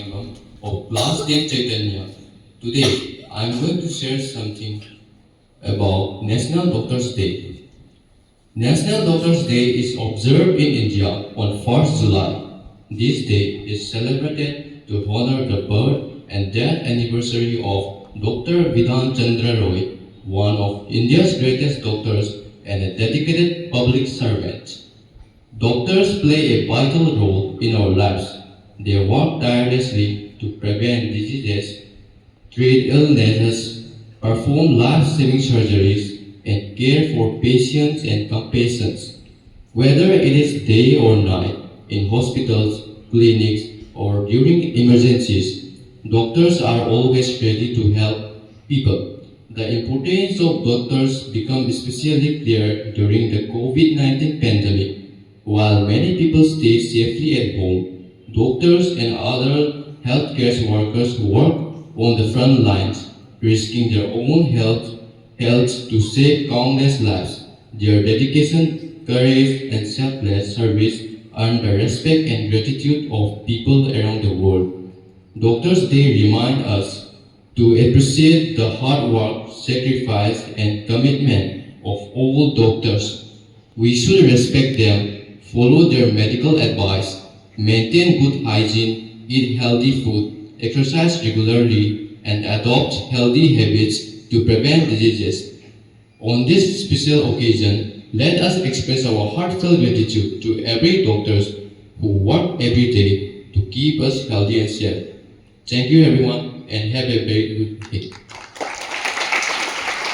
Sangam of Class 10 Chaitanya. Today, I am going to share something about National Doctors Day. National Doctors Day is observed in India on 1st July. This day is celebrated to honor the birth and death anniversary of Dr. Vidhan Chandra Roy, one of India's greatest doctors and a dedicated public servant. Doctors play a vital role in our lives. They work tirelessly to prevent diseases, treat illnesses, perform life-saving surgeries, and care for patients and compassions. Whether it is day or night, in hospitals, clinics, or during emergencies, doctors are always ready to help people. The importance of doctors became especially clear during the COVID-19 pandemic. While many people stay safely at home, doctors and other healthcare workers work on the front lines, risking their own health to save countless lives. Their dedication, courage, and selfless service earn the respect and gratitude of people around the world. Doctors Day remind us to appreciate the hard work, sacrifice, and commitment of all doctors. We should respect them, follow their medical advice, maintain good hygiene, eat healthy food, exercise regularly, and adopt healthy habits to prevent diseases. On this special occasion, let us express our heartfelt gratitude to every doctors who work every day to keep us healthy and safe. Thank you everyone and have a very good day.